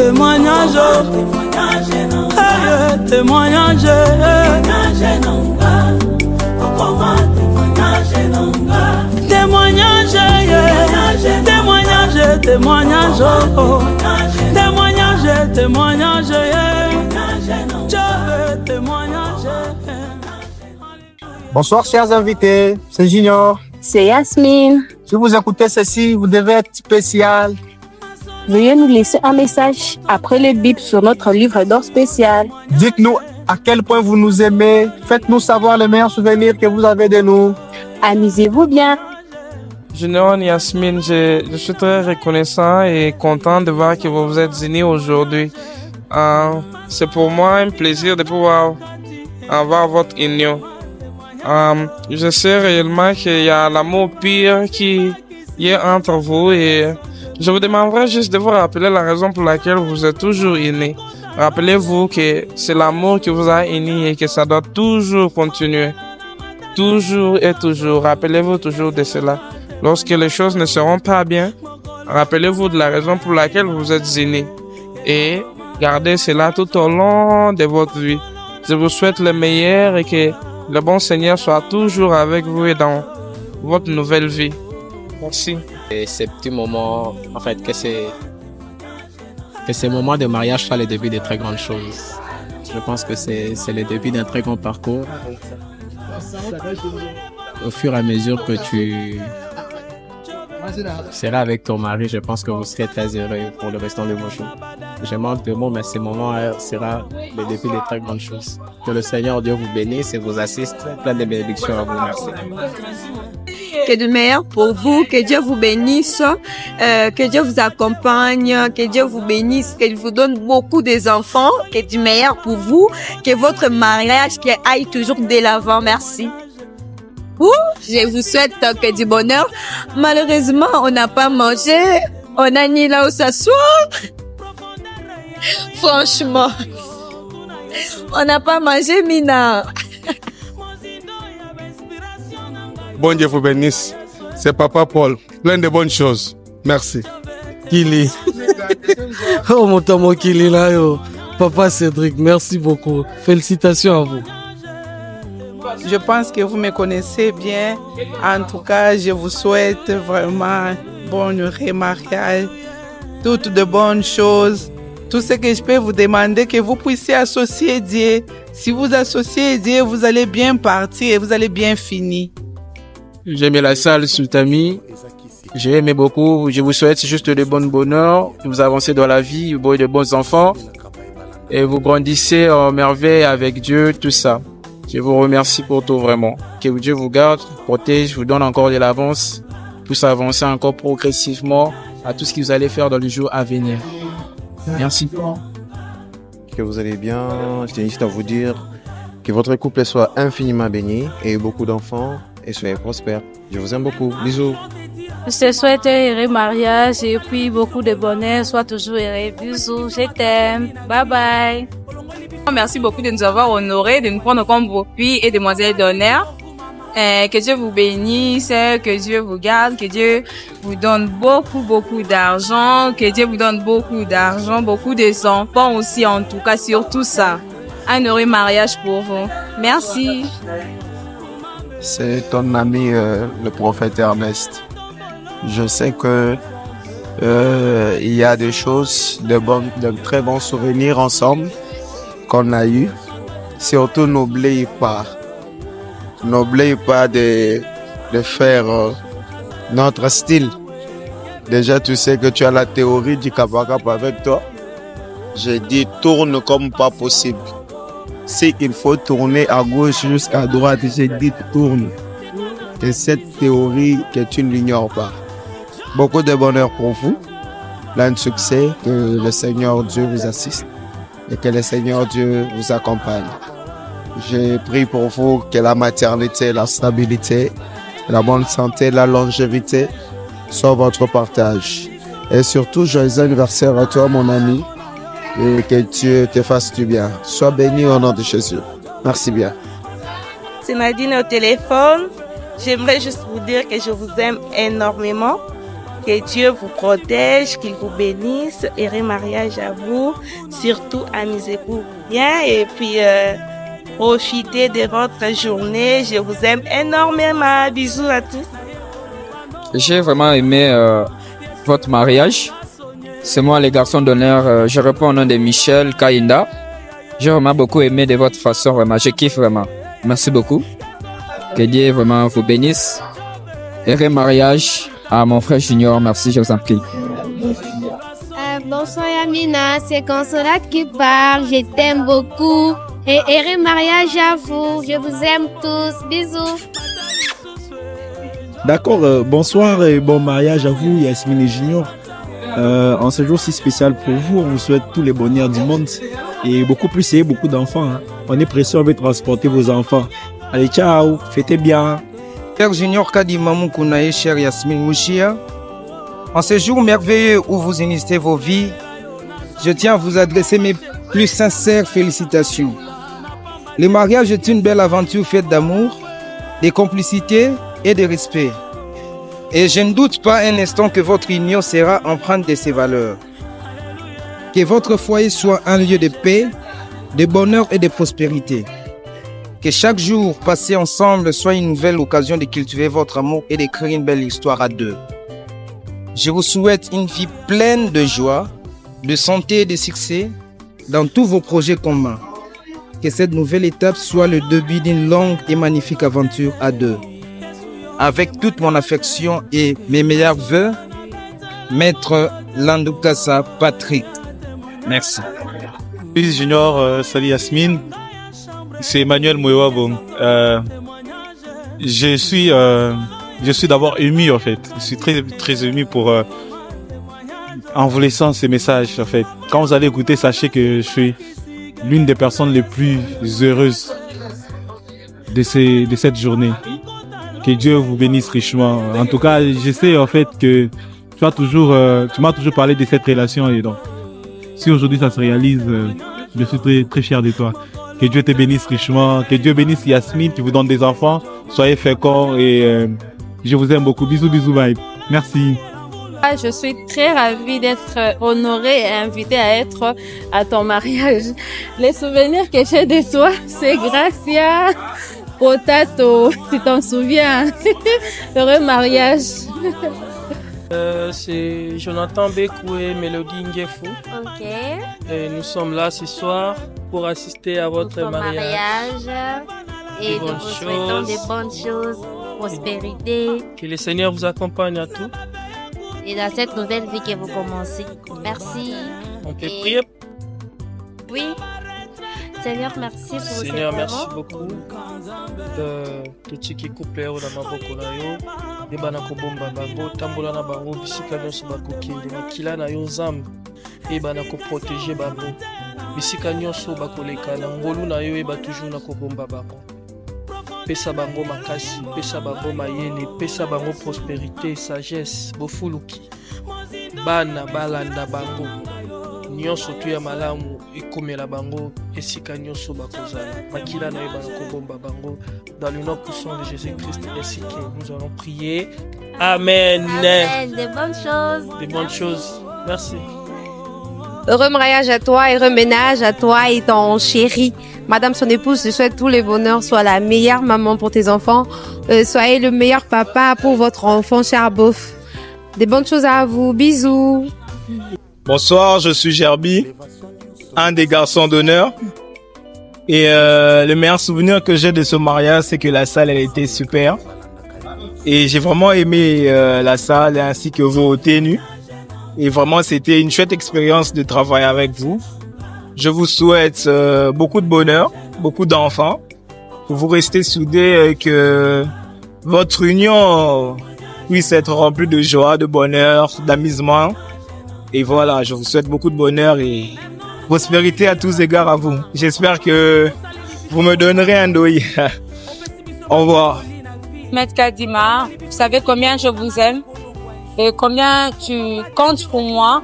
témoignage, témoignage, témoignage, témoignage, témoignage, témoignage, témoignage, témoignage. Bonsoir chers invités, c'est Junior. C'est Yasmine. Si vous écoutez ceci, vous devez être spécial. Veuillez nous laisser un message après le bip sur notre livre d'or spécial. Dites-nous à quel point vous nous aimez. Faites-nous savoir les meilleurs souvenirs que vous avez de nous. Amusez-vous bien. Junior, Yasmine, je suis très reconnaissant et content de voir que vous vous êtes unis aujourd'hui. C'est pour moi un plaisir de pouvoir avoir votre union. Je sais réellement qu'il y a l'amour pire qui est entre vous et je vous demanderai juste de vous rappeler la raison pour laquelle vous êtes toujours unis. Rappelez-vous que c'est l'amour qui vous a unis et que ça doit toujours continuer. Toujours et toujours. Rappelez-vous toujours de cela. Lorsque les choses ne seront pas bien, rappelez-vous de la raison pour laquelle vous êtes unis. Et gardez cela tout au long de votre vie. Je vous souhaite le meilleur et que le bon Seigneur soit toujours avec vous et dans votre nouvelle vie. Merci. Et ces petits moments, en fait, que ces moments de mariage soient le début de très grandes choses. Je pense que c'est le début d'un très grand parcours. Au fur et à mesure que tu seras avec ton mari, je pense que vous serez très heureux pour le restant de vos jours. Je manque de mots, mais ces moments sera le début de très grandes choses. Que le Seigneur Dieu vous bénisse et vous assiste. Plein de bénédictions à vous. Merci. Que du meilleur pour vous, que Dieu vous bénisse, que Dieu vous accompagne, que Dieu vous bénisse, qu'il vous donne beaucoup d'enfants, que du meilleur pour vous, que votre mariage qui aille toujours de l'avant. Merci. Je vous souhaite que du bonheur. Malheureusement, on n'a pas mangé. On a ni là où s'asseoir. Franchement, on n'a pas mangé, Mina. Bon Dieu vous bénisse. C'est Papa Paul. Plein de bonnes choses. Merci. Kili. Oh mon tamo Kili là yo. Papa Cédric, merci beaucoup. Félicitations à vous. Je pense que vous me connaissez bien. En tout cas, je vous souhaite vraiment bon remariage, toutes de bonnes choses. Tout ce que je peux vous demander, que vous puissiez associer Dieu. Si vous associez Dieu, vous allez bien partir et vous allez bien finir. J'aimais la salle Sultami. J'ai aimé beaucoup. Je vous souhaite juste de bon bonheur. Vous avancez dans la vie, vous avez de bons enfants. Et vous grandissez en merveille avec Dieu, tout ça. Je vous remercie pour tout vraiment. Que Dieu vous garde, protège, vous donne encore de l'avance. Puisse avancer encore progressivement à tout ce que vous allez faire dans les jours à venir. Merci. Que vous allez bien. Je tiens juste à vous dire que votre couple soit infiniment béni et beaucoup d'enfants et soyez prospères. Je vous aime beaucoup. Bisous. Je te souhaite un heureux mariage et puis beaucoup de bonheur. Sois toujours heureux. Bisous. Je t'aime. Bye bye. Merci beaucoup de nous avoir honorés, de nous prendre comme vos filles et demoiselles d'honneur. Que Dieu vous bénisse, que Dieu vous garde, que Dieu vous donne beaucoup d'argent, que Dieu vous donne beaucoup d'argent, beaucoup d'enfants aussi, en tout cas, surtout ça. Un heureux mariage pour vous. Merci. C'est ton ami, le prophète Ernest. Je sais que il y a des choses, de très bons souvenirs ensemble qu'on a eu. Surtout, n'oubliez pas de faire notre style. Déjà, tu sais que tu as la théorie du Kappa-Kappa avec toi. J'ai dit, tourne comme pas possible. Si il faut tourner à gauche jusqu'à droite, j'ai dit, tourne. Et cette théorie que tu n'ignores pas. Beaucoup de bonheur pour vous. Plein de succès. Que le Seigneur Dieu vous assiste. Et que le Seigneur Dieu vous accompagne. J'ai prié pour vous que la maternité, la stabilité, la bonne santé, la longévité soient votre partage. Et surtout, joyeux anniversaire à toi, mon ami. Et que Dieu te fasse du bien. Sois béni au nom de Jésus. Merci bien. C'est Nadine au téléphone. J'aimerais juste vous dire que je vous aime énormément. Que Dieu vous protège, qu'il vous bénisse. Heureux mariage à vous. Surtout, amusez-vous bien et puis profitez de votre journée. Je vous aime énormément. Bisous à tous. J'ai vraiment aimé votre mariage. C'est moi les garçons d'honneur. Je réponds au nom de Michel Kainda. J'ai vraiment beaucoup aimé de votre façon. Vraiment, je kiffe vraiment. Merci beaucoup. Que Dieu vraiment vous bénisse. Heureux mariage à mon frère Junior. Merci, je vous en prie. Bonsoir Yamina, c'est Consolate qui parle. Je t'aime beaucoup. Et heureux mariage à vous. Je vous aime tous. Bisous. D'accord, bonsoir et bon mariage à vous Yasmine et Junior. En ce jour si spécial pour vous, on vous souhaite tous les bonheurs du monde et beaucoup plus et beaucoup d'enfants. Hein. On est pressé, on veut transporter vos enfants. Allez, ciao, fêtez bien. Cher Junior Kadima Moukunae, cher Yasmine Mouchia, en ce jour merveilleux où vous initiez vos vies, je tiens à vous adresser mes plus sincères félicitations. Le mariage est une belle aventure faite d'amour, de complicité et de respect. Et je ne doute pas un instant que votre union sera empreinte de ces valeurs. Que votre foyer soit un lieu de paix, de bonheur et de prospérité. Que chaque jour passé ensemble soit une nouvelle occasion de cultiver votre amour et de créer une belle histoire à deux. Je vous souhaite une vie pleine de joie, de santé et de succès dans tous vos projets communs. Que cette nouvelle étape soit le début d'une longue et magnifique aventure à deux. Avec toute mon affection et mes meilleurs vœux, Maître Landukasa Patrick. Merci. Oui, Junior, salut Yasmine. C'est Emmanuel Mouewabom. Je suis d'abord ému en fait. Je suis très ému pour en vous laissant ces messages en fait. Quand vous allez écouter, sachez que je suis l'une des personnes les plus heureuses de cette journée. Que Dieu vous bénisse richement. En tout cas, je sais en fait que tu m'as toujours parlé de cette relation et donc si aujourd'hui ça se réalise, je suis très très fier de toi. Que Dieu te bénisse richement, que Dieu bénisse Yasmine qui vous donne des enfants. Soyez féconds et je vous aime beaucoup. Bisous, bisous, bye. Merci. Je suis très ravie d'être honorée et invitée à être à ton mariage. Les souvenirs que j'ai de toi, c'est Gracia, Potato, tu t'en souviens. Heureux mariage. C'est Jonathan Bekou et Mélodie Ngefou. Ok. Et nous sommes là ce soir pour assister à votre mariage. Et nous vous souhaitons de bonnes choses, prospérité. Que le Seigneur vous accompagne à tout. Et dans cette nouvelle vie que vous commencez. Merci. On peut prier. Oui. Seigneur, merci pour ces Seigneur, merci moments. beaucoup. Tout ce qui coupe dans ma boko na yo. Et bana ko bomba bango tambola na bango bisika nyonso bakokende makila na yo nzambe. Et bana ko protéger bango. Bisika nyonso bakoleka na ngolu na yo eba toujours na ko bomba bango. Pesa bango makasi, pesa bango mayele, pesa bango prospérité, sagesse, bofuluki. Bana balanda bango. Nyonso tu ya malamu ekomela bango esika nyonso bakozala makila na yeba kobomba bango dans le nom puissant de Jésus-Christ ainsi que nous allons prier. Amen. Amen. Des bonnes choses. Des bonnes choses. Merci. Heureux mariage à toi, heureux ménage à toi et ton chéri. Madame son épouse, je souhaite tous les bonheurs. Sois la meilleure maman pour tes enfants. Soyez le meilleur papa pour votre enfant, cher beauf. Des bonnes choses à vous. Bisous. Bonsoir, je suis Gerbi, un des garçons d'honneur. Et le meilleur souvenir que j'ai de ce mariage, c'est que la salle, elle était super. Et j'ai vraiment aimé la salle ainsi que vos tenues. Et vraiment, c'était une chouette expérience de travailler avec vous. Je vous souhaite beaucoup de bonheur, beaucoup d'enfants. Que vous restez soudés et que votre union puisse être remplie de joie, de bonheur, d'amusement. Et voilà, je vous souhaite beaucoup de bonheur et prospérité à tous égards à vous. J'espère que vous me donnerez un douille. Au revoir. Maître Kadima, vous savez combien je vous aime et combien tu comptes pour moi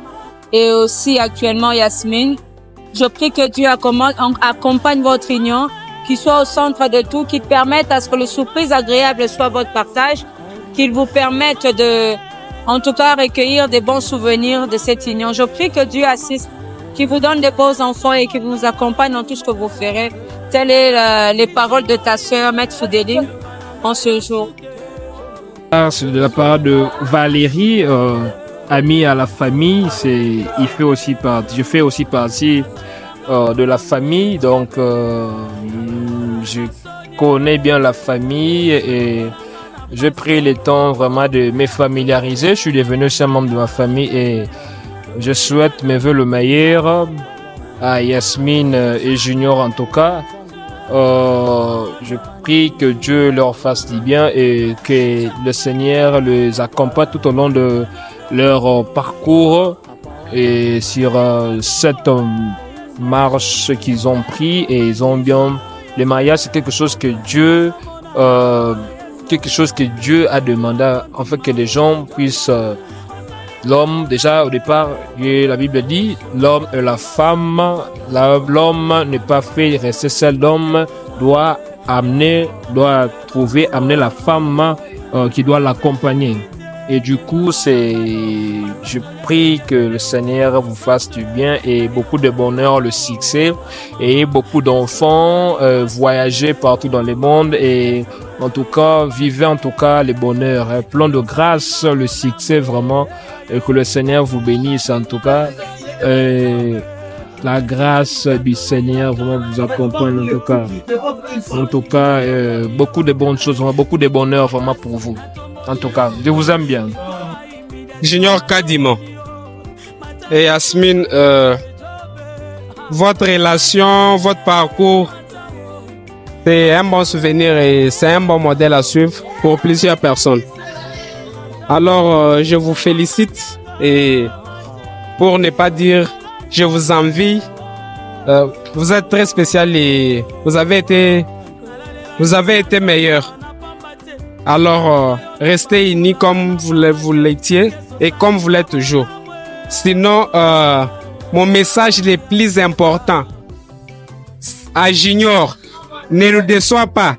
et aussi actuellement Yasmine. Je prie que Dieu accompagne votre union, qu'il soit au centre de tout, qu'il permette à ce que le surprise agréable soit votre partage, qu'il vous permette En tout cas, recueillir des bons souvenirs de cette union. Je prie que Dieu assiste, qu'il vous donne des beaux enfants et qu'il vous accompagne dans tout ce que vous ferez. Telles sont les paroles de ta sœur, Maître Foudeline, en ce jour. C'est de la part de Valérie, amie à la famille. Je fais aussi partie de la famille, donc je connais bien la famille et j'ai pris le temps vraiment de me familiariser. Je suis devenu un membre de ma famille et je souhaite mes vœux le meilleur à Yasmine et Junior en tout cas. Je prie que Dieu leur fasse du bien et que le Seigneur les accompagne tout au long de leur parcours et sur cette marche qu'ils ont pris et ils ont bien. Le mariage, c'est quelque chose que Dieu a demandé, en fait, que les gens puissent. L'homme, déjà au départ, la Bible dit, l'homme et la femme, l'homme n'est pas fait rester seul, l'homme doit amener la femme qui doit l'accompagner. Et du coup, je prie que le Seigneur vous fasse du bien et beaucoup de bonheur, le succès et beaucoup d'enfants, voyager partout dans le monde et en tout cas, vivez en tout cas le bonheur, plein de grâce, le succès vraiment et que le Seigneur vous bénisse en tout cas. La grâce du Seigneur vraiment vous accompagne en tout cas. En tout cas, beaucoup de bonnes choses, beaucoup de bonheur vraiment pour vous. En tout cas, je vous aime bien. Junior Kadima et Yasmine, votre relation, votre parcours, c'est un bon souvenir et c'est un bon modèle à suivre pour plusieurs personnes. Alors, je vous félicite et pour ne pas dire je vous envie, vous êtes très spécial et vous avez été meilleur. Alors, restez unis comme vous l'étiez et comme vous l'êtes toujours. Sinon, mon message le plus important à Junior, ne nous déçois pas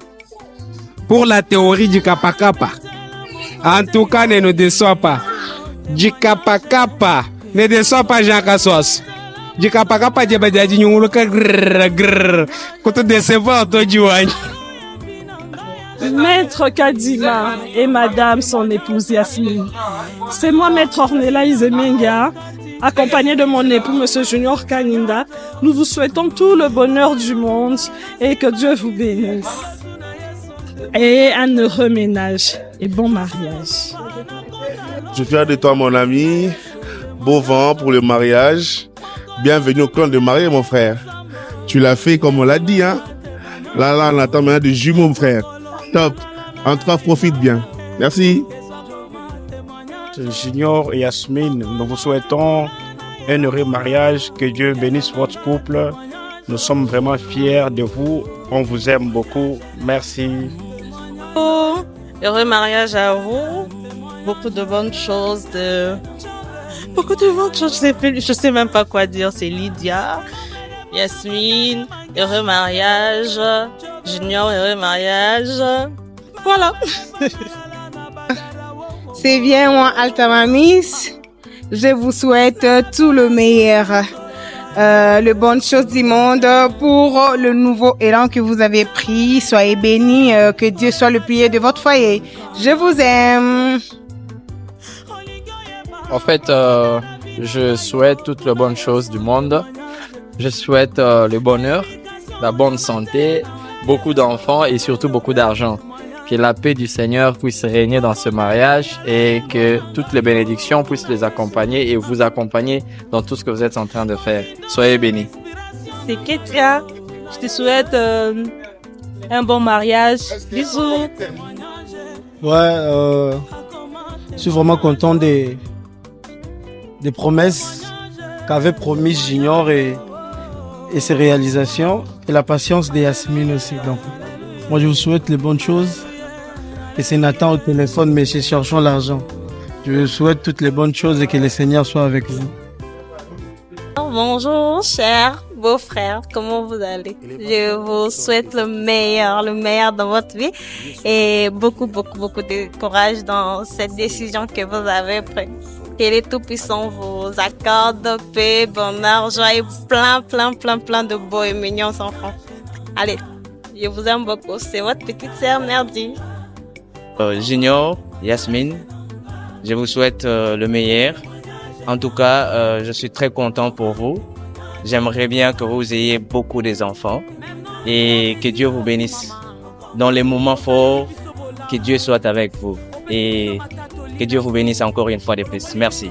pour la théorie du Kappa Kappa. En tout cas, ne nous déçois pas. Du Kappa Kappa, ne déçois pas Jean Kassos. Du Kappa Kappa, je vais dire nous le quand tu décevoir toi Joanne. Maître Kadima et Madame son épouse Yasmine. C'est moi, Maître Ornella Izemenga, accompagnée de mon époux, Monsieur Junior Kaninda. Nous vous souhaitons tout le bonheur du monde et que Dieu vous bénisse. Et un heureux ménage et bon mariage. Je suis fier de toi, mon ami. Beau vent pour le mariage. Bienvenue au clan de mariée, mon frère. Tu l'as fait comme on l'a dit, hein. Là, on attend maintenant de jumeaux, mon frère. Top. En tout cas, profite bien. Merci. Junior et Yasmine, nous vous souhaitons un heureux mariage. Que Dieu bénisse votre couple. Nous sommes vraiment fiers de vous. On vous aime beaucoup. Merci. Heureux mariage à vous. Beaucoup de bonnes choses. Je sais même pas quoi dire. C'est Lydia, Yasmine, heureux mariage. Junior, heureux mariage. Voilà. C'est bien, moi, Altamamis. Je vous souhaite tout le meilleur. Les bonnes choses du monde pour le nouveau élan que vous avez pris. Soyez bénis, que Dieu soit le pilier de votre foyer. Je vous aime. En fait, je souhaite toutes les bonnes choses du monde. Je souhaite le bonheur, la bonne santé, beaucoup d'enfants et surtout beaucoup d'argent. Que la paix du Seigneur puisse régner dans ce mariage et que toutes les bénédictions puissent les accompagner et vous accompagner dans tout ce que vous êtes en train de faire. Soyez bénis. C'est Ketia. Je te souhaite un bon mariage. Bisous. Ouais, je suis vraiment content des promesses qu'avait promis Junior et ses réalisations et la patience de Yasmine aussi. Donc, moi, je vous souhaite les bonnes choses. Et c'est Nathan au téléphone, mais cherchons l'argent. Je vous souhaite toutes les bonnes choses et que le Seigneur soit avec vous. Bonjour, cher beau-frère, comment vous allez? Je vous souhaite le meilleur dans votre vie et beaucoup de courage dans cette décision que vous avez prise. Que les Tout-Puissants vous accorde paix, bonheur, joie et plein de beaux et mignons enfants. Allez, je vous aime beaucoup. C'est votre petite sœur Nerdy. Junior, Yasmine, je vous souhaite le meilleur. En tout cas, je suis très content pour vous. J'aimerais bien que vous ayez beaucoup d'enfants et que Dieu vous bénisse. Dans les moments forts, que Dieu soit avec vous et que Dieu vous bénisse encore une fois de plus. Merci.